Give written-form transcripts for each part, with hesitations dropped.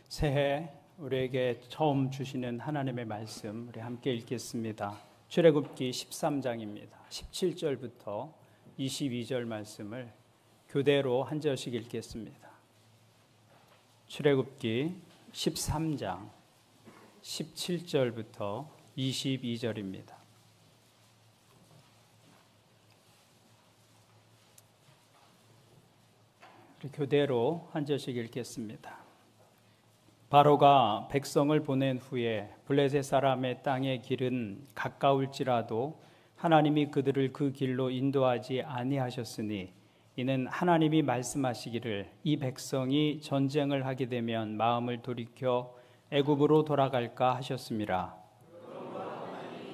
새해 우리에게 처음 주시는 하나님의 말씀 우리 함께 읽겠습니다. 출애굽기 13장입니다. 17절부터 22절 말씀을 교대로 한 절씩 읽겠습니다. 출애굽기 13장 17절부터 22절입니다. 우리 교대로 한 절씩 읽겠습니다. 바로가 백성을 보낸 후에 블레셋 사람의 땅의 길은 가까울지라도 하나님이 그들을 그 길로 인도하지 아니하셨으니 이는 하나님이 말씀하시기를 이 백성이 전쟁을 하게 되면 마음을 돌이켜 애굽으로 돌아갈까 하셨음이라.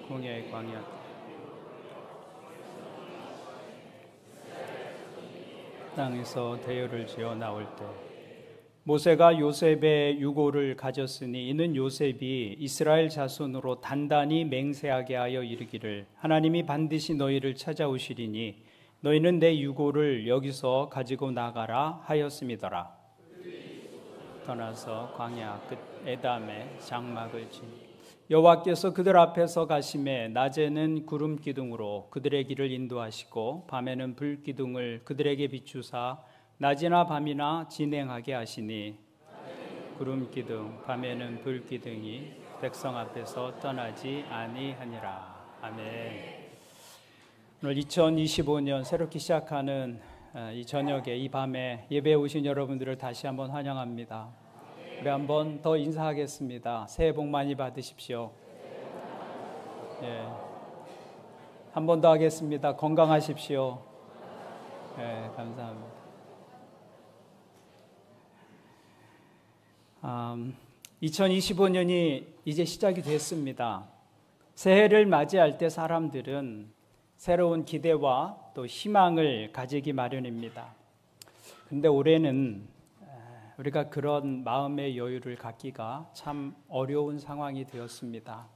공의 광야 땅에서 대열을 지어 나올 때 모세가 요셉의 유고를 가졌으니 이는 요셉이 이스라엘 자손으로 단단히 맹세하게 하여 이르기를 하나님이 반드시 너희를 찾아오시리니 너희는 내 유고를 여기서 가지고 나가라 하였음이더라. 떠나서 광야 끝 에담에 장막을 진 여호와께서 그들 앞에서 가심에 낮에는 구름 기둥으로 그들의 길을 인도하시고 밤에는 불 기둥을 그들에게 비추사 낮이나 밤이나 진행하게 하시니 구름 기둥 밤에는 불 기둥이 백성 앞에서 떠나지 아니하니라. 아멘. 오늘 2025년 새롭게 시작하는 이 저녁에 이 밤에 예배에 오신 여러분들을 다시 한번 환영합니다. 우리 한번 더 인사하겠습니다. 새해 복 많이 받으십시오. 예. 한 번 더 하겠습니다. 건강하십시오. 예, 감사합니다. 2025년이 이제 시작이 됐습니다. 새해를 맞이할 때 사람들은 새로운 기대와 또 희망을 가지기 마련입니다. 그런데 올해는 우리가 그런 마음의 여유를 갖기가 참 어려운 상황이 되었습니다.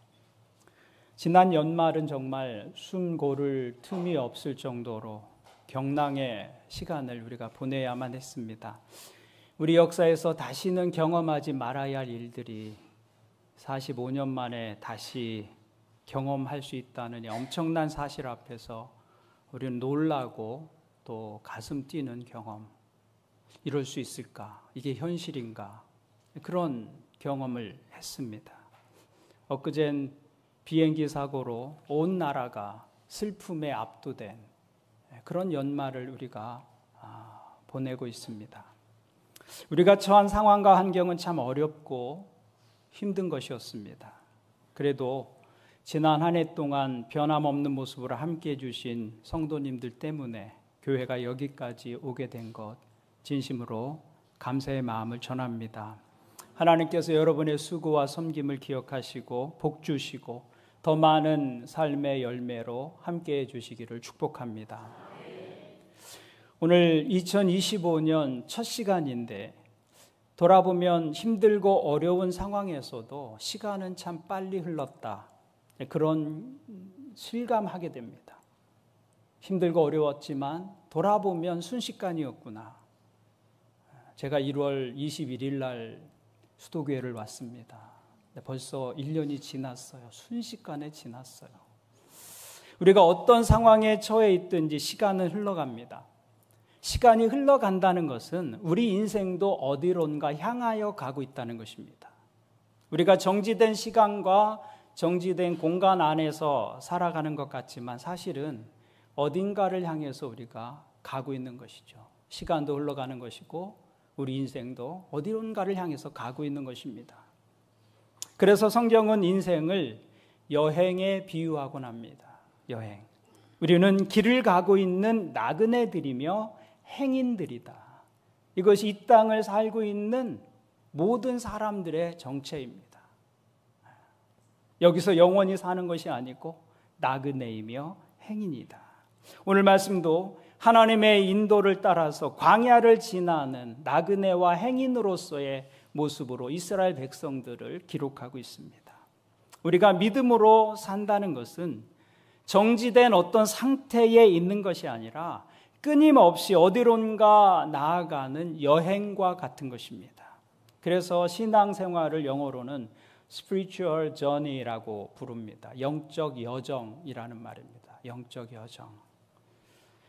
지난 연말은 정말 숨 고를 틈이 없을 정도로 경랑의 시간을 우리가 보내야만 했습니다. 우리 역사에서 다시는 경험하지 말아야 할 일들이 45년 만에 다시 경험할 수 있다는 엄청난 사실 앞에서 우리는 놀라고 또 가슴 뛰는 경험, 이럴 수 있을까? 이게 현실인가? 그런 경험을 했습니다. 엊그젠 비행기 사고로 온 나라가 슬픔에 압도된 그런 연말을 우리가 보내고 있습니다. 우리가 처한 상황과 환경은 참 어렵고 힘든 것이었습니다. 그래도 지난 한 해 동안 변함없는 모습으로 함께해 주신 성도님들 때문에 교회가 여기까지 오게 된 것 진심으로 감사의 마음을 전합니다. 하나님께서 여러분의 수고와 섬김을 기억하시고 복 주시고 더 많은 삶의 열매로 함께해 주시기를 축복합니다. 오늘 2025년 첫 시간인데 돌아보면 힘들고 어려운 상황에서도 시간은 참 빨리 흘렀다. 그런 실감하게 됩니다. 힘들고 어려웠지만 돌아보면 순식간이었구나. 제가 1월 21일 날 수도교회를 왔습니다. 벌써 1년이 지났어요. 순식간에 지났어요. 우리가 어떤 상황에 처해 있든지 시간은 흘러갑니다. 시간이 흘러간다는 것은 우리 인생도 어디론가 향하여 가고 있다는 것입니다. 우리가 정지된 시간과 정지된 공간 안에서 살아가는 것 같지만 사실은 어딘가를 향해서 우리가 가고 있는 것이죠. 시간도 흘러가는 것이고 우리 인생도 어디론가를 향해서 가고 있는 것입니다. 그래서 성경은 인생을 여행에 비유하곤 합니다. 여행. 우리는 길을 가고 있는 나그네들이며 행인들이다. 이것이 이 땅을 살고 있는 모든 사람들의 정체입니다. 여기서 영원히 사는 것이 아니고 나그네이며 행인이다. 오늘 말씀도 하나님의 인도를 따라서 광야를 지나는 나그네와 행인으로서의 모습으로 이스라엘 백성들을 기록하고 있습니다. 우리가 믿음으로 산다는 것은 정지된 어떤 상태에 있는 것이 아니라 끊임없이 어디론가 나아가는 여행과 같은 것입니다. 그래서 신앙생활을 영어로는 spiritual journey라고 부릅니다. 영적 여정이라는 말입니다. 영적 여정.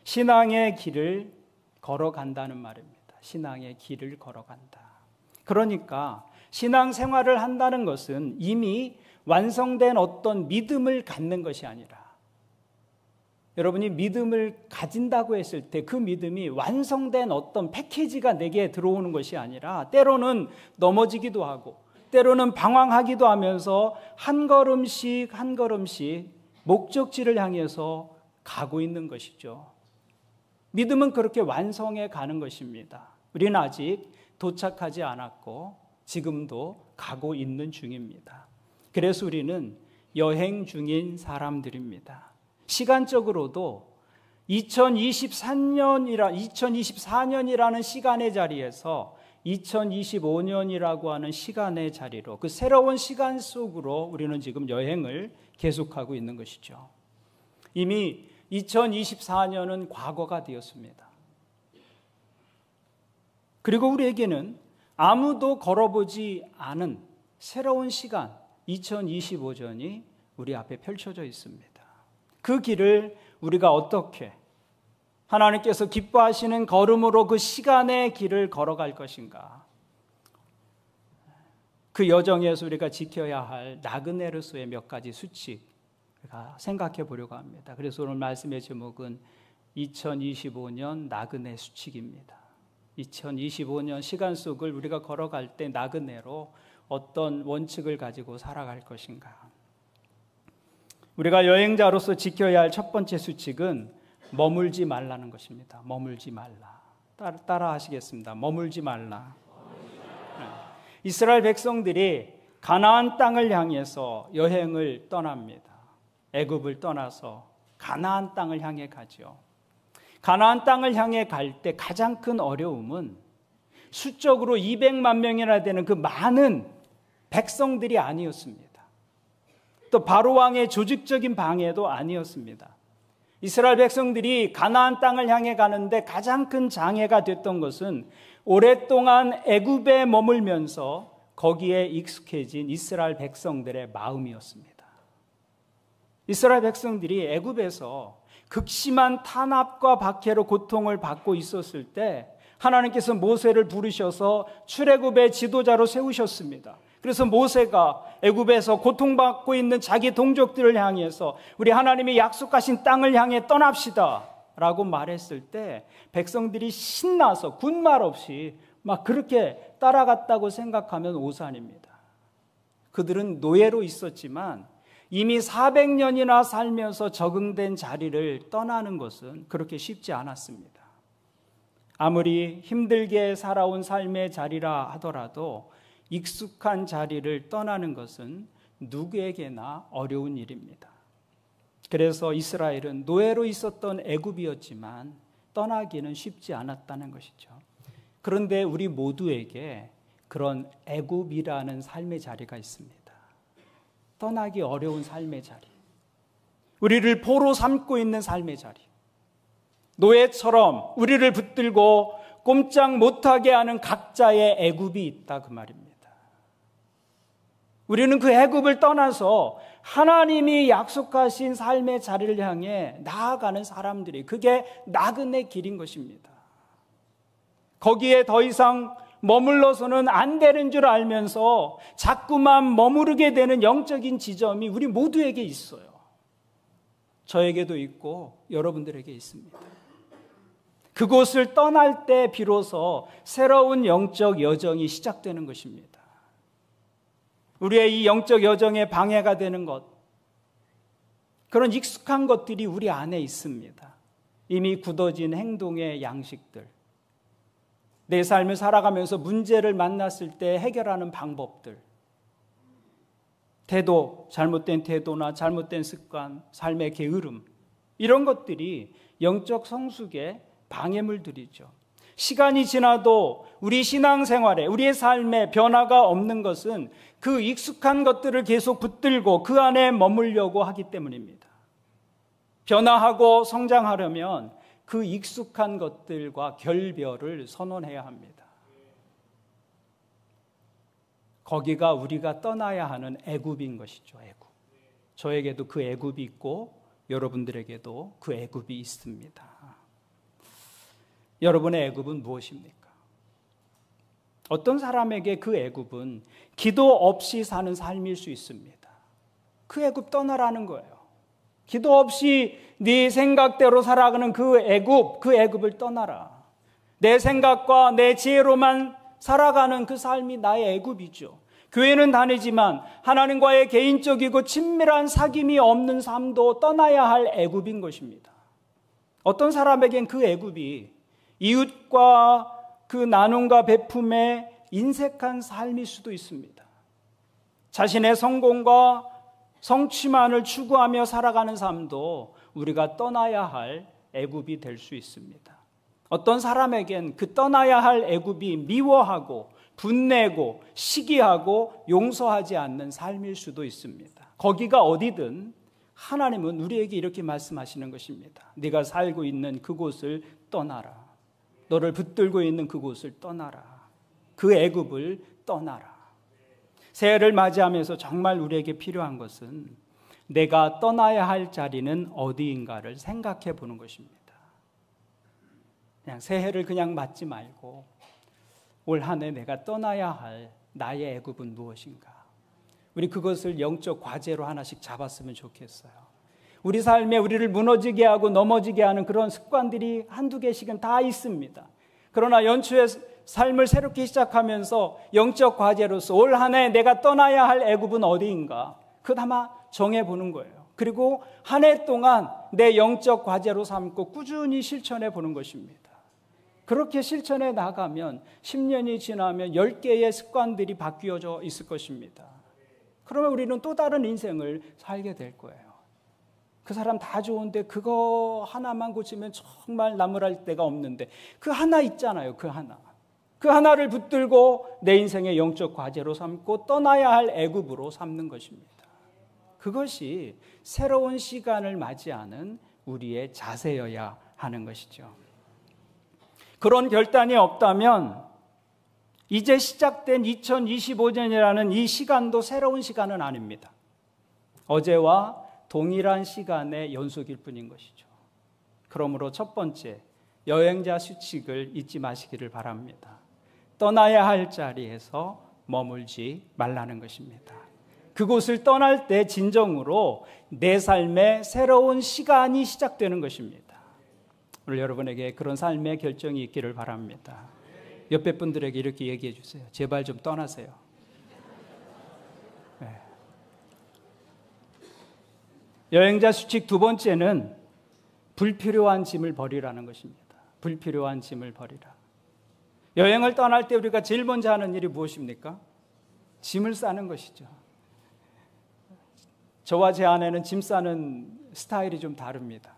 신앙의 길을 걸어간다는 말입니다. 신앙의 길을 걸어간다. 그러니까 신앙생활을 한다는 것은 이미 완성된 어떤 믿음을 갖는 것이 아니라, 여러분이 믿음을 가진다고 했을 때 그 믿음이 완성된 어떤 패키지가 내게 들어오는 것이 아니라 때로는 넘어지기도 하고 때로는 방황하기도 하면서 한 걸음씩 한 걸음씩 목적지를 향해서 가고 있는 것이죠. 믿음은 그렇게 완성해 가는 것입니다. 우리는 아직 도착하지 않았고 지금도 가고 있는 중입니다. 그래서 우리는 여행 중인 사람들입니다. 시간적으로도 2024년이라는 시간의 자리에서 2025년이라고 하는 시간의 자리로, 그 새로운 시간 속으로 우리는 지금 여행을 계속하고 있는 것이죠. 이미 2024년은 과거가 되었습니다. 그리고 우리에게는 아무도 걸어보지 않은 새로운 시간 2025년이 우리 앞에 펼쳐져 있습니다. 그 길을 우리가 어떻게 하나님께서 기뻐하시는 걸음으로 그 시간의 길을 걸어갈 것인가? 그 여정에서 우리가 지켜야 할 나그네로서의 몇 가지 수칙 우리가 생각해 보려고 합니다. 그래서 오늘 말씀의 제목은 2025년 나그네 수칙입니다. 2025년 시간 속을 우리가 걸어갈 때 나그네로 어떤 원칙을 가지고 살아갈 것인가? 우리가 여행자로서 지켜야 할 첫 번째 수칙은 머물지 말라는 것입니다. 머물지 말라. 따라 하시겠습니다. 머물지 말라. 이스라엘 백성들이 가나안 땅을 향해서 여행을 떠납니다. 애굽을 떠나서 가나안 땅을 향해 가죠. 가나안 땅을 향해 갈 때 가장 큰 어려움은 수적으로 200만 명이나 되는 그 많은 백성들이 아니었습니다. 또 바로 왕의 조직적인 방해도 아니었습니다. 이스라엘 백성들이 가나안 땅을 향해 가는데 가장 큰 장애가 됐던 것은 오랫동안 애굽에 머물면서 거기에 익숙해진 이스라엘 백성들의 마음이었습니다. 이스라엘 백성들이 애굽에서 극심한 탄압과 박해로 고통을 받고 있었을 때 하나님께서 모세를 부르셔서 출애굽의 지도자로 세우셨습니다. 그래서 모세가 애굽에서 고통받고 있는 자기 동족들을 향해서 우리 하나님이 약속하신 땅을 향해 떠납시다 라고 말했을 때 백성들이 신나서 군말 없이 막 그렇게 따라갔다고 생각하면 오산입니다. 그들은 노예로 있었지만 이미 400년이나 살면서 적응된 자리를 떠나는 것은 그렇게 쉽지 않았습니다. 아무리 힘들게 살아온 삶의 자리라 하더라도 익숙한 자리를 떠나는 것은 누구에게나 어려운 일입니다. 그래서 이스라엘은 노예로 있었던 애굽이었지만 떠나기는 쉽지 않았다는 것이죠. 그런데 우리 모두에게 그런 애굽이라는 삶의 자리가 있습니다. 떠나기 어려운 삶의 자리, 우리를 포로 삼고 있는 삶의 자리, 노예처럼 우리를 붙들고 꼼짝 못하게 하는 각자의 애굽이 있다 그 말입니다. 우리는 그 애굽을 떠나서 하나님이 약속하신 삶의 자리를 향해 나아가는 사람들이, 그게 나그네 길인 것입니다. 거기에 더 이상 머물러서는 안 되는 줄 알면서 자꾸만 머무르게 되는 영적인 지점이 우리 모두에게 있어요. 저에게도 있고 여러분들에게 있습니다. 그곳을 떠날 때 비로소 새로운 영적 여정이 시작되는 것입니다. 우리의 이 영적 여정에 방해가 되는 것, 그런 익숙한 것들이 우리 안에 있습니다. 이미 굳어진 행동의 양식들, 내 삶을 살아가면서 문제를 만났을 때 해결하는 방법들, 태도, 잘못된 태도나 잘못된 습관, 삶의 게으름, 이런 것들이 영적 성숙의 방해물들이죠. 시간이 지나도 우리 신앙생활에, 우리의 삶에 변화가 없는 것은 그 익숙한 것들을 계속 붙들고 그 안에 머물려고 하기 때문입니다. 변화하고 성장하려면 그 익숙한 것들과 결별을 선언해야 합니다. 거기가 우리가 떠나야 하는 애굽인 것이죠. 애굽. 저에게도 그 애굽이 있고 여러분들에게도 그 애굽이 있습니다. 여러분의 애굽은 무엇입니까? 어떤 사람에게 그 애굽은 기도 없이 사는 삶일 수 있습니다. 그 애굽 떠나라는 거예요. 기도 없이 네 생각대로 살아가는 그 애굽을 떠나라. 내 생각과 내 지혜로만 살아가는 그 삶이 나의 애굽이죠. 교회는 다니지만 하나님과의 개인적이고 친밀한 사귐이 없는 삶도 떠나야 할 애굽인 것입니다. 어떤 사람에겐 그 애굽이 이웃과 그 나눔과 베품에 인색한 삶일 수도 있습니다. 자신의 성공과 성취만을 추구하며 살아가는 삶도 우리가 떠나야 할 애굽이 될 수 있습니다. 어떤 사람에겐 그 떠나야 할 애굽이 미워하고 분내고 시기하고 용서하지 않는 삶일 수도 있습니다. 거기가 어디든 하나님은 우리에게 이렇게 말씀하시는 것입니다. 네가 살고 있는 그곳을 떠나라. 너를 붙들고 있는 그곳을 떠나라. 그 애굽을 떠나라. 새해를 맞이하면서 정말 우리에게 필요한 것은 내가 떠나야 할 자리는 어디인가를 생각해 보는 것입니다. 그냥 새해를 그냥 맞지 말고 올 한 해 내가 떠나야 할 나의 애굽은 무엇인가? 우리 그것을 영적 과제로 하나씩 잡았으면 좋겠어요. 우리 삶에 우리를 무너지게 하고 넘어지게 하는 그런 습관들이 한두 개씩은 다 있습니다. 그러나 연초에 삶을 새롭게 시작하면서 영적 과제로서 올 한 해 내가 떠나야 할 애굽은 어디인가? 그나마 정해보는 거예요. 그리고 한 해 동안 내 영적 과제로 삼고 꾸준히 실천해 보는 것입니다. 그렇게 실천해 나가면 10년이 지나면 10개의 습관들이 바뀌어져 있을 것입니다. 그러면 우리는 또 다른 인생을 살게 될 거예요. 그 사람 다 좋은데 그거 하나만 고치면 정말 나무랄 데가 없는데 그 하나 있잖아요. 그 하나. 그 하나를 붙들고 내 인생의 영적 과제로 삼고 떠나야 할 애굽으로 삼는 것입니다. 그것이 새로운 시간을 맞이하는 우리의 자세여야 하는 것이죠. 그런 결단이 없다면 이제 시작된 2025년이라는 이 시간도 새로운 시간은 아닙니다. 어제와 동일한 시간의 연속일 뿐인 것이죠. 그러므로 첫 번째, 여행자 수칙을 잊지 마시기를 바랍니다. 떠나야 할 자리에서 머물지 말라는 것입니다. 그곳을 떠날 때 진정으로 내 삶의 새로운 시간이 시작되는 것입니다. 오늘 여러분에게 그런 삶의 결정이 있기를 바랍니다. 옆에 분들에게 이렇게 얘기해 주세요. 제발 좀 떠나세요. 네. 여행자 수칙 두 번째는 불필요한 짐을 버리라는 것입니다. 불필요한 짐을 버리라. 여행을 떠날 때 우리가 제일 먼저 하는 일이 무엇입니까? 짐을 싸는 것이죠. 저와 제 아내는 짐 싸는 스타일이 좀 다릅니다.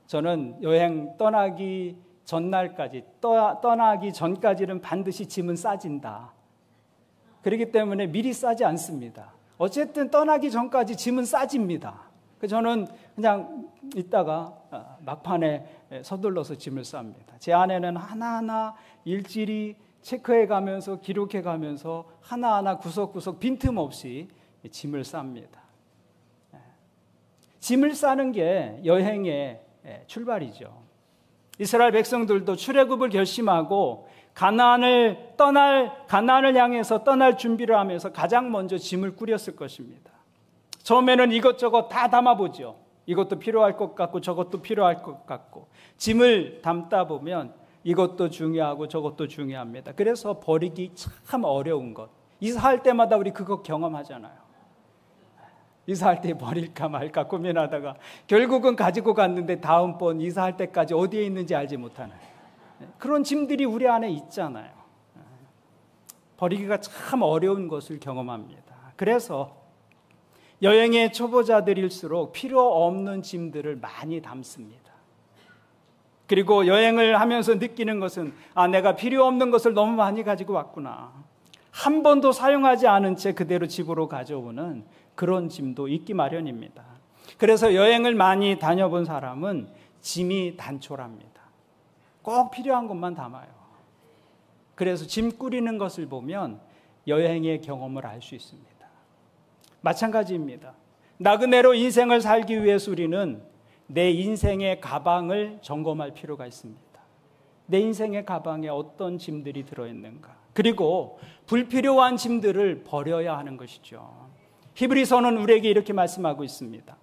저는 여행 떠나기 전날까지, 떠나기 전까지는 반드시 짐은 싸진다. 그렇기 때문에 미리 싸지 않습니다. 어쨌든 떠나기 전까지 짐은 싸집니다. 그래서 저는 그냥 있다가 막판에 서둘러서 짐을 쌉니다. 제 아내는 하나하나 일일이 체크해 가면서 기록해 가면서 하나하나 구석구석 빈틈없이 짐을 쌉니다. 짐을 싸는 게 여행의 출발이죠. 이스라엘 백성들도 출애굽을 결심하고 가나안을 향해서 떠날 준비를 하면서 가장 먼저 짐을 꾸렸을 것입니다. 처음에는 이것저것 다 담아보죠. 이것도 필요할 것 같고 저것도 필요할 것 같고 짐을 담다 보면 이것도 중요하고 저것도 중요합니다. 그래서 버리기 참 어려운 것. 이사할 때마다 우리 그거 경험하잖아요. 이사할 때 버릴까 말까 고민하다가 결국은 가지고 갔는데 다음번 이사할 때까지 어디에 있는지 알지 못하는 그런 짐들이 우리 안에 있잖아요. 버리기가 참 어려운 것을 경험합니다. 그래서 여행의 초보자들일수록 필요 없는 짐들을 많이 담습니다. 그리고 여행을 하면서 느끼는 것은 내가 필요 없는 것을 너무 많이 가지고 왔구나. 한 번도 사용하지 않은 채 그대로 집으로 가져오는 그런 짐도 있기 마련입니다. 그래서 여행을 많이 다녀본 사람은 짐이 단촐합니다. 꼭 필요한 것만 담아요. 그래서 짐 꾸리는 것을 보면 여행의 경험을 알 수 있습니다. 마찬가지입니다. 나그네로 인생을 살기 위해서 우리는 내 인생의 가방을 점검할 필요가 있습니다. 내 인생의 가방에 어떤 짐들이 들어있는가, 그리고 불필요한 짐들을 버려야 하는 것이죠. 히브리서는 우리에게 이렇게 말씀하고 있습니다.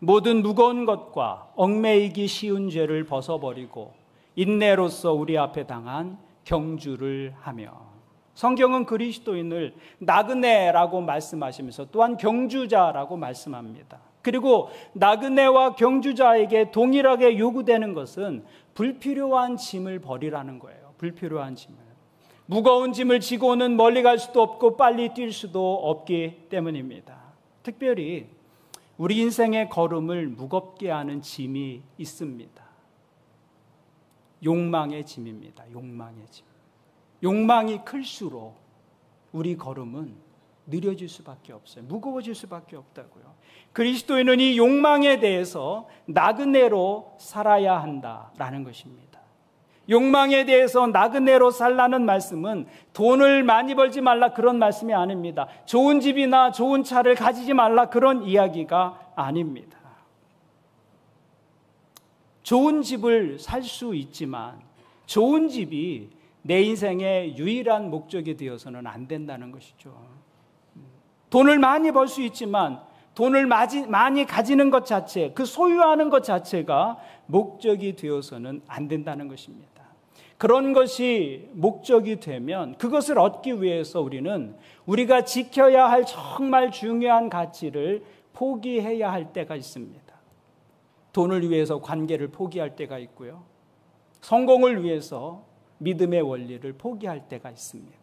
모든 무거운 것과 얽매이기 쉬운 죄를 벗어버리고 인내로서 우리 앞에 당한 경주를 하며. 성경은 그리스도인을 나그네라고 말씀하시면서 또한 경주자라고 말씀합니다. 그리고 나그네와 경주자에게 동일하게 요구되는 것은 불필요한 짐을 버리라는 거예요. 불필요한 짐을. 무거운 짐을 지고는 멀리 갈 수도 없고 빨리 뛸 수도 없기 때문입니다. 특별히 우리 인생의 걸음을 무겁게 하는 짐이 있습니다. 욕망의 짐입니다. 욕망의 짐. 욕망이 클수록 우리 걸음은 느려질 수밖에 없어요. 무거워질 수밖에 없다고요. 그리스도인은 이 욕망에 대해서 나그네로 살아야 한다라는 것입니다. 욕망에 대해서 나그네로 살라는 말씀은 돈을 많이 벌지 말라 그런 말씀이 아닙니다. 좋은 집이나 좋은 차를 가지지 말라 그런 이야기가 아닙니다. 좋은 집을 살 수 있지만 좋은 집이 내 인생의 유일한 목적이 되어서는 안 된다는 것이죠. 돈을 많이 벌 수 있지만 돈을 많이 가지는 것 자체, 그 소유하는 것 자체가 목적이 되어서는 안 된다는 것입니다. 그런 것이 목적이 되면 그것을 얻기 위해서 우리는 우리가 지켜야 할 정말 중요한 가치를 포기해야 할 때가 있습니다. 돈을 위해서 관계를 포기할 때가 있고요. 성공을 위해서 믿음의 원리를 포기할 때가 있습니다.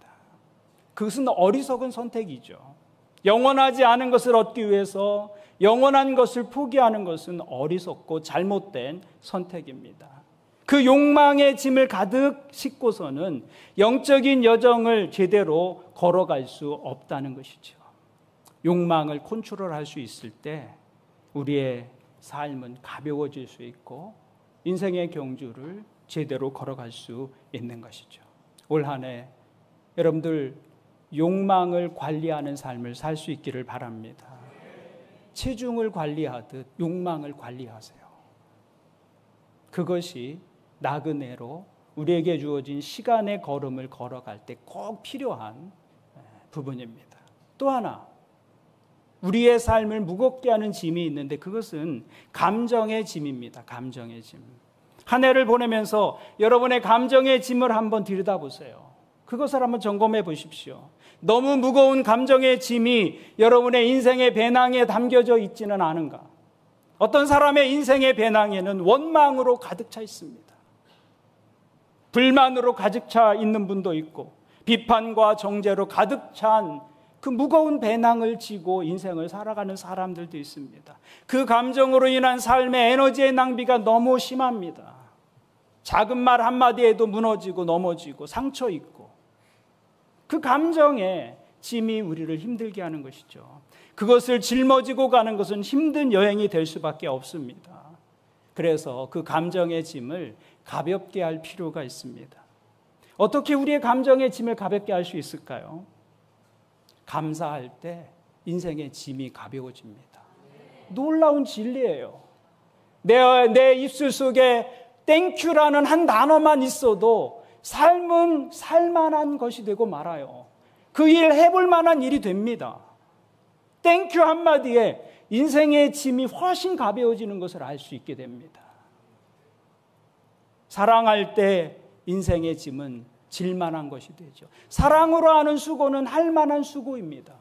그것은 어리석은 선택이죠. 영원하지 않은 것을 얻기 위해서 영원한 것을 포기하는 것은 어리석고 잘못된 선택입니다. 그 욕망의 짐을 가득 싣고서는 영적인 여정을 제대로 걸어갈 수 없다는 것이죠. 욕망을 컨트롤할 수 있을 때 우리의 삶은 가벼워질 수 있고 인생의 경주를 제대로 걸어갈 수 있는 것이죠. 올 한 해 여러분들 욕망을 관리하는 삶을 살 수 있기를 바랍니다. 체중을 관리하듯 욕망을 관리하세요. 그것이 나그네로 우리에게 주어진 시간의 걸음을 걸어갈 때 꼭 필요한 부분입니다. 또 하나, 우리의 삶을 무겁게 하는 짐이 있는데 그것은 감정의 짐입니다. 감정의 짐. 한 해를 보내면서 여러분의 감정의 짐을 한번 들여다보세요. 그것을 한번 점검해 보십시오. 너무 무거운 감정의 짐이 여러분의 인생의 배낭에 담겨져 있지는 않은가? 어떤 사람의 인생의 배낭에는 원망으로 가득 차 있습니다. 불만으로 가득 차 있는 분도 있고 비판과 정죄로 가득 찬 그 무거운 배낭을 지고 인생을 살아가는 사람들도 있습니다. 그 감정으로 인한 삶의 에너지의 낭비가 너무 심합니다. 작은 말 한마디에도 무너지고 넘어지고 상처 있고 그 감정의 짐이 우리를 힘들게 하는 것이죠. 그것을 짊어지고 가는 것은 힘든 여행이 될 수밖에 없습니다. 그래서 그 감정의 짐을 가볍게 할 필요가 있습니다. 어떻게 우리의 감정의 짐을 가볍게 할 수 있을까요? 감사할 때 인생의 짐이 가벼워집니다. 놀라운 진리예요. 내 입술 속에 땡큐라는 한 단어만 있어도 삶은 살만한 것이 되고 말아요. 그 일 해볼 만한 일이 됩니다. 땡큐 한마디에 인생의 짐이 훨씬 가벼워지는 것을 알 수 있게 됩니다. 사랑할 때 인생의 짐은 질만한 것이 되죠. 사랑으로 하는 수고는 할 만한 수고입니다.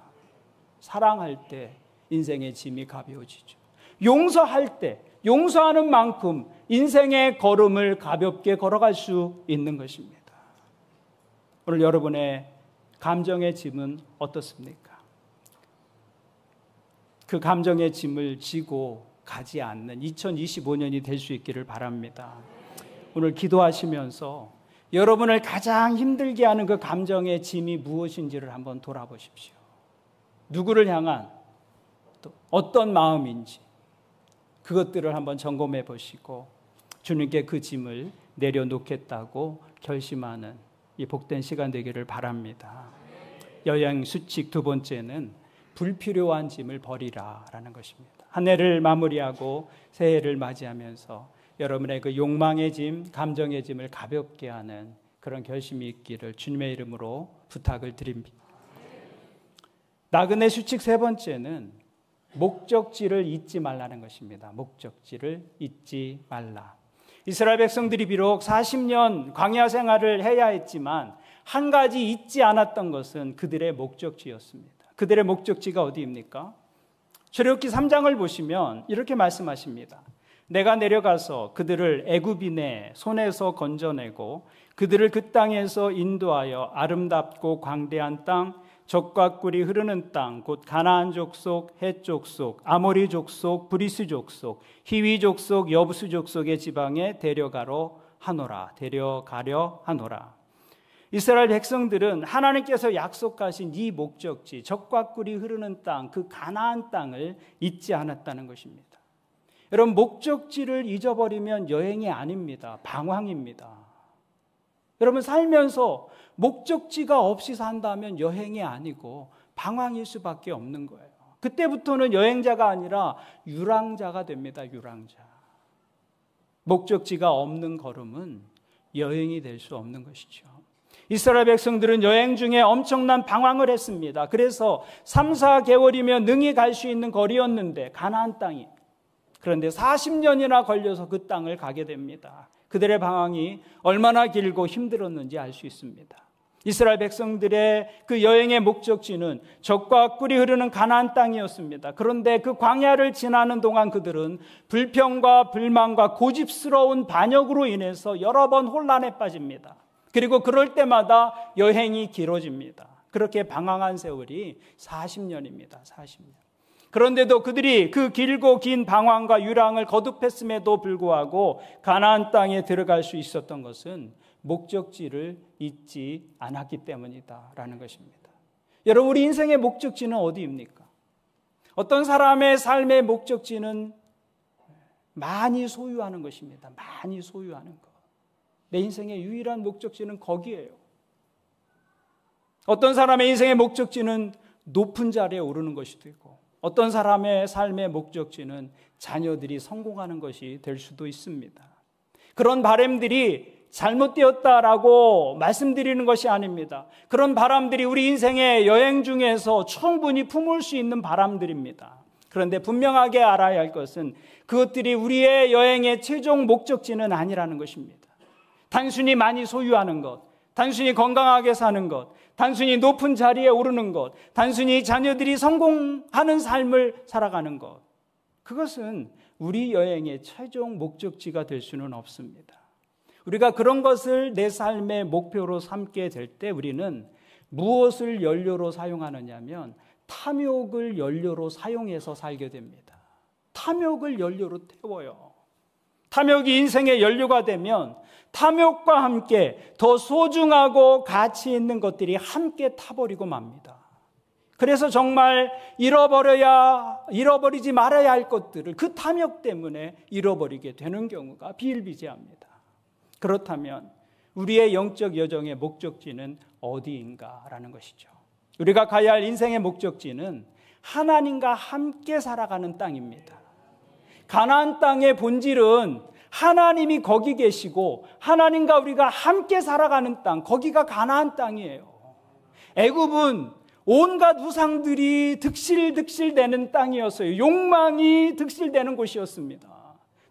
사랑할 때 인생의 짐이 가벼워지죠. 용서할 때 용서하는 만큼 인생의 걸음을 가볍게 걸어갈 수 있는 것입니다. 오늘 여러분의 감정의 짐은 어떻습니까? 그 감정의 짐을 지고 가지 않는 2025년이 될 수 있기를 바랍니다. 오늘 기도하시면서 여러분을 가장 힘들게 하는 그 감정의 짐이 무엇인지를 한번 돌아보십시오. 누구를 향한 또 어떤 마음인지 그것들을 한번 점검해 보시고 주님께 그 짐을 내려놓겠다고 결심하는 이 복된 시간 되기를 바랍니다. 여행 수칙 두 번째는 불필요한 짐을 버리라라는 것입니다. 한 해를 마무리하고 새해를 맞이하면서 여러분의 그 욕망의 짐, 감정의 짐을 가볍게 하는 그런 결심이 있기를 주님의 이름으로 부탁을 드립니다. 나그네 수칙 세 번째는 목적지를 잊지 말라는 것입니다. 목적지를 잊지 말라. 이스라엘 백성들이 비록 40년 광야 생활을 해야 했지만 한 가지 잊지 않았던 것은 그들의 목적지였습니다. 그들의 목적지가 어디입니까? 출애굽기 3장을 보시면 이렇게 말씀하십니다. 내가 내려가서 그들을 애굽인의 손에서 건져내고 그들을 그 땅에서 인도하여 아름답고 광대한 땅, 젖과 꿀이 흐르는 땅, 곧 가나안 족속, 헷 족속, 아모리 족속, 브리스 족속, 히위 족속, 여부수 족속의 지방에 데려가려 하노라. 이스라엘 백성들은 하나님께서 약속하신 이 목적지, 젖과 꿀이 흐르는 땅, 그 가나안 땅을 잊지 않았다는 것입니다. 여러분, 목적지를 잊어버리면 여행이 아닙니다. 방황입니다. 여러분, 살면서 목적지가 없이 산다면 여행이 아니고 방황일 수밖에 없는 거예요. 그때부터는 여행자가 아니라 유랑자가 됩니다. 유랑자. 목적지가 없는 걸음은 여행이 될 수 없는 것이죠. 이스라엘 백성들은 여행 중에 엄청난 방황을 했습니다. 그래서 3, 4개월이면 능히 갈 수 있는 거리였는데 가나안 땅이, 그런데 40년이나 걸려서 그 땅을 가게 됩니다. 그들의 방황이 얼마나 길고 힘들었는지 알 수 있습니다. 이스라엘 백성들의 그 여행의 목적지는 젖과 꿀이 흐르는 가나안 땅이었습니다. 그런데 그 광야를 지나는 동안 그들은 불평과 불만과 고집스러운 반역으로 인해서 여러 번 혼란에 빠집니다. 그리고 그럴 때마다 여행이 길어집니다. 그렇게 방황한 세월이 40년입니다. 40년. 그런데도 그들이 그 길고 긴 방황과 유랑을 거듭했음에도 불구하고 가나안 땅에 들어갈 수 있었던 것은 목적지를 잊지 않았기 때문이다라는 것입니다. 여러분, 우리 인생의 목적지는 어디입니까? 어떤 사람의 삶의 목적지는 많이 소유하는 것입니다. 많이 소유하는 것. 내 인생의 유일한 목적지는 거기에요. 어떤 사람의 인생의 목적지는 높은 자리에 오르는 것이 되고, 어떤 사람의 삶의 목적지는 자녀들이 성공하는 것이 될 수도 있습니다. 그런 바람들이 잘못되었다라고 말씀드리는 것이 아닙니다. 그런 바람들이 우리 인생의 여행 중에서 충분히 품을 수 있는 바람들입니다. 그런데 분명하게 알아야 할 것은 그것들이 우리의 여행의 최종 목적지는 아니라는 것입니다. 단순히 많이 소유하는 것, 단순히 건강하게 사는 것, 단순히 높은 자리에 오르는 것, 단순히 자녀들이 성공하는 삶을 살아가는 것, 그것은 우리 여행의 최종 목적지가 될 수는 없습니다. 우리가 그런 것을 내 삶의 목표로 삼게 될 때 우리는 무엇을 연료로 사용하느냐면 탐욕을 연료로 사용해서 살게 됩니다. 탐욕을 연료로 태워요. 탐욕이 인생의 연료가 되면 탐욕과 함께 더 소중하고 가치 있는 것들이 함께 타버리고 맙니다. 그래서 정말 잃어버리지 말아야 할 것들을 그 탐욕 때문에 잃어버리게 되는 경우가 비일비재합니다. 그렇다면 우리의 영적 여정의 목적지는 어디인가라는 것이죠. 우리가 가야 할 인생의 목적지는 하나님과 함께 살아가는 땅입니다. 가나안 땅의 본질은 하나님이 거기 계시고 하나님과 우리가 함께 살아가는 땅, 거기가 가나안 땅이에요. 애굽은 온갖 우상들이 득실득실되는 땅이었어요. 욕망이 득실되는 곳이었습니다.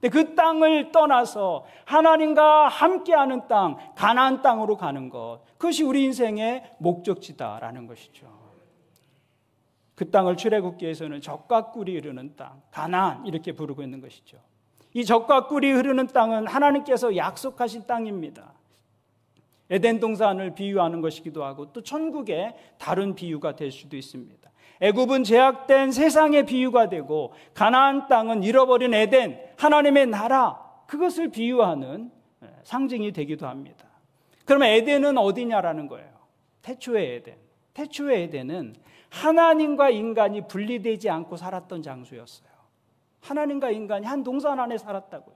근데 그 땅을 떠나서 하나님과 함께하는 땅, 가나안 땅으로 가는 것, 그것이 우리 인생의 목적지다라는 것이죠. 그 땅을 출애굽기에서는 젖과 꿀이 흐르는 땅, 가나안 이렇게 부르고 있는 것이죠. 이 젖과 꿀이 흐르는 땅은 하나님께서 약속하신 땅입니다. 에덴 동산을 비유하는 것이기도 하고 또 천국의 다른 비유가 될 수도 있습니다. 애굽은 제약된 세상의 비유가 되고 가나안 땅은 잃어버린 에덴, 하나님의 나라, 그것을 비유하는 상징이 되기도 합니다. 그러면 에덴은 어디냐라는 거예요. 태초의 에덴. 태초의 에덴은 하나님과 인간이 분리되지 않고 살았던 장소였어요. 하나님과 인간이 한 동산 안에 살았다고요.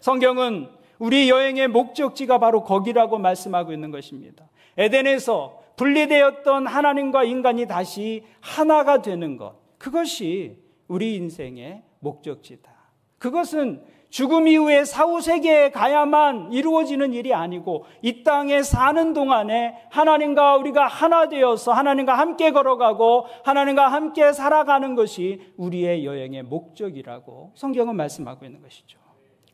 성경은 우리 여행의 목적지가 바로 거기라고 말씀하고 있는 것입니다. 에덴에서 분리되었던 하나님과 인간이 다시 하나가 되는 것, 그것이 우리 인생의 목적지다. 그것은 죽음 이후에 사후세계에 가야만 이루어지는 일이 아니고 이 땅에 사는 동안에 하나님과 우리가 하나 되어서 하나님과 함께 걸어가고 하나님과 함께 살아가는 것이 우리의 여행의 목적이라고 성경은 말씀하고 있는 것이죠.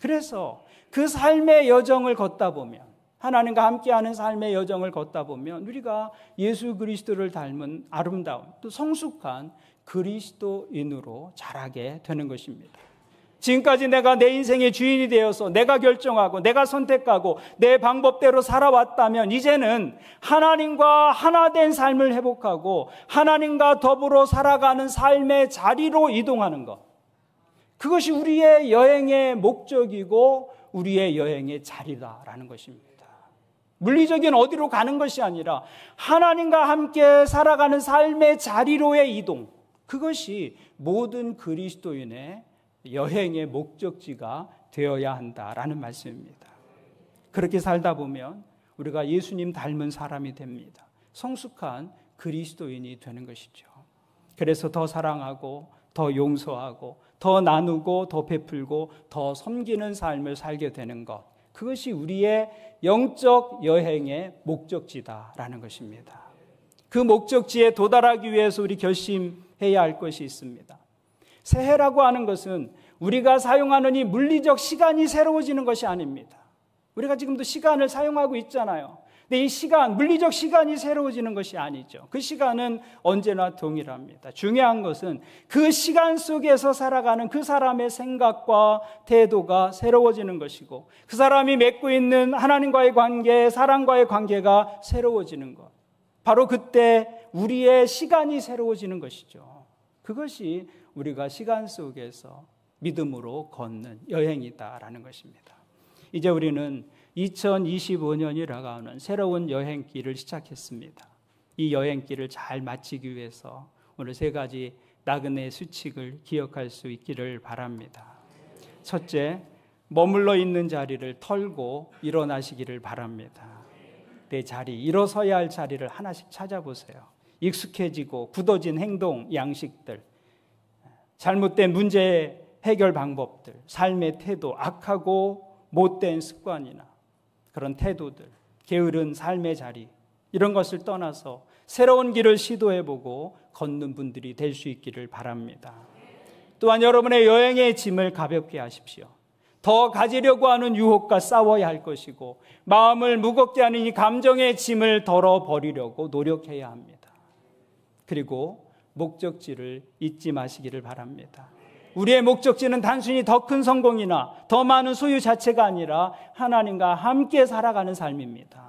그래서 그 삶의 여정을 걷다 보면, 하나님과 함께하는 삶의 여정을 걷다 보면 우리가 예수 그리스도를 닮은 아름다운 또 성숙한 그리스도인으로 자라게 되는 것입니다. 지금까지 내가 내 인생의 주인이 되어서 내가 결정하고 내가 선택하고 내 방법대로 살아왔다면 이제는 하나님과 하나 된 삶을 회복하고 하나님과 더불어 살아가는 삶의 자리로 이동하는 것, 그것이 우리의 여행의 목적이고 우리의 여행의 자리다라는 것입니다. 물리적인 어디로 가는 것이 아니라 하나님과 함께 살아가는 삶의 자리로의 이동, 그것이 모든 그리스도인의 여행의 목적지가 되어야 한다라는 말씀입니다. 그렇게 살다 보면 우리가 예수님 닮은 사람이 됩니다. 성숙한 그리스도인이 되는 것이죠. 그래서 더 사랑하고 더 용서하고 더 나누고 더 베풀고 더 섬기는 삶을 살게 되는 것, 그것이 우리의 영적 여행의 목적지다라는 것입니다. 그 목적지에 도달하기 위해서 우리 결심해야 할 것이 있습니다. 새해라고 하는 것은 우리가 사용하는 이 물리적 시간이 새로워지는 것이 아닙니다. 우리가 지금도 시간을 사용하고 있잖아요. 근데 이 시간, 물리적 시간이 새로워지는 것이 아니죠. 그 시간은 언제나 동일합니다. 중요한 것은 그 시간 속에서 살아가는 그 사람의 생각과 태도가 새로워지는 것이고 그 사람이 맺고 있는 하나님과의 관계, 사람과의 관계가 새로워지는 것. 바로 그때 우리의 시간이 새로워지는 것이죠. 그것이 우리가 시간 속에서 믿음으로 걷는 여행이다라는 것입니다. 이제 우리는 2025년이라고 하는 새로운 여행길을 시작했습니다. 이 여행길을 잘 마치기 위해서 오늘 세 가지 나그네 수칙을 기억할 수 있기를 바랍니다. 첫째, 머물러 있는 자리를 털고 일어나시기를 바랍니다. 내 자리, 일어서야 할 자리를 하나씩 찾아보세요. 익숙해지고 굳어진 행동, 양식들, 잘못된 문제 해결 방법들, 삶의 태도, 악하고 못된 습관이나 그런 태도들, 게으른 삶의 자리, 이런 것을 떠나서 새로운 길을 시도해보고 걷는 분들이 될 수 있기를 바랍니다. 또한 여러분의 여행의 짐을 가볍게 하십시오. 더 가지려고 하는 유혹과 싸워야 할 것이고 마음을 무겁게 하는 이 감정의 짐을 덜어버리려고 노력해야 합니다. 그리고 목적지를 잊지 마시기를 바랍니다. 우리의 목적지는 단순히 더 큰 성공이나 더 많은 소유 자체가 아니라 하나님과 함께 살아가는 삶입니다.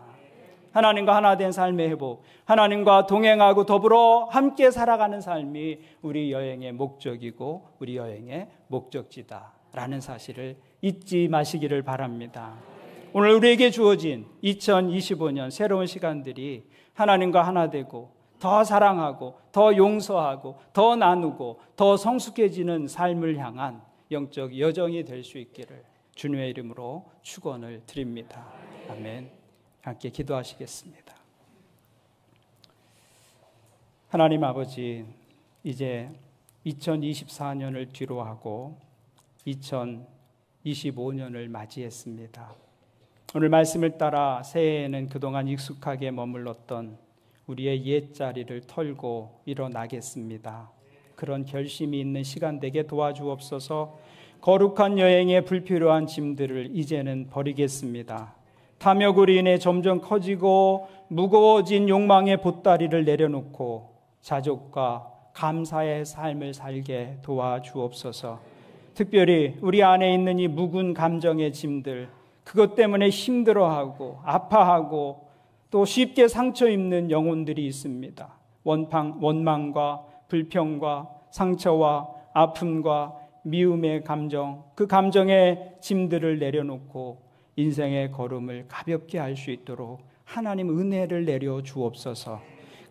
하나님과 하나 된 삶의 회복, 하나님과 동행하고 더불어 함께 살아가는 삶이 우리 여행의 목적이고 우리 여행의 목적지다라는 사실을 잊지 마시기를 바랍니다. 오늘 우리에게 주어진 2025년 새로운 시간들이 하나님과 하나 되고 더 사랑하고 더 용서하고 더 나누고 더 성숙해지는 삶을 향한 영적 여정이 될 수 있기를 주님의 이름으로 축원을 드립니다. 아멘. 함께 기도하시겠습니다. 하나님 아버지, 이제 2024년을 뒤로하고 2025년을 맞이했습니다. 오늘 말씀을 따라 새해에는 그동안 익숙하게 머물렀던 우리의 옛 자리를 털고 일어나겠습니다. 그런 결심이 있는 시간 되게 도와주옵소서. 거룩한 여행에 불필요한 짐들을 이제는 버리겠습니다. 탐욕으로 인해 점점 커지고 무거워진 욕망의 보따리를 내려놓고 자족과 감사의 삶을 살게 도와주옵소서. 특별히 우리 안에 있는 이 묵은 감정의 짐들, 그것 때문에 힘들어하고 아파하고 또 쉽게 상처 입는 영혼들이 있습니다. 원망과 불평과 상처와 아픔과 미움의 감정, 그 감정의 짐들을 내려놓고 인생의 걸음을 가볍게 할 수 있도록 하나님 은혜를 내려 주옵소서.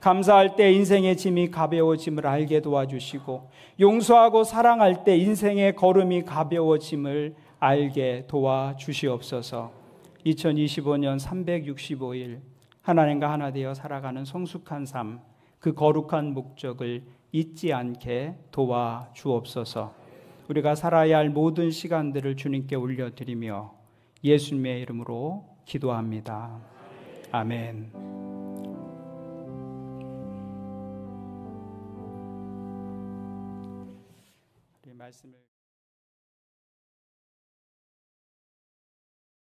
감사할 때 인생의 짐이 가벼워짐을 알게 도와주시고 용서하고 사랑할 때 인생의 걸음이 가벼워짐을 알게 도와주시옵소서. 2025년 365일 하나님과 하나 되어 살아가는 성숙한 삶, 그 거룩한 목적을 잊지 않게 도와주옵소서. 우리가 살아야 할 모든 시간들을 주님께 올려드리며 예수님의 이름으로 기도합니다. 아멘. 말씀을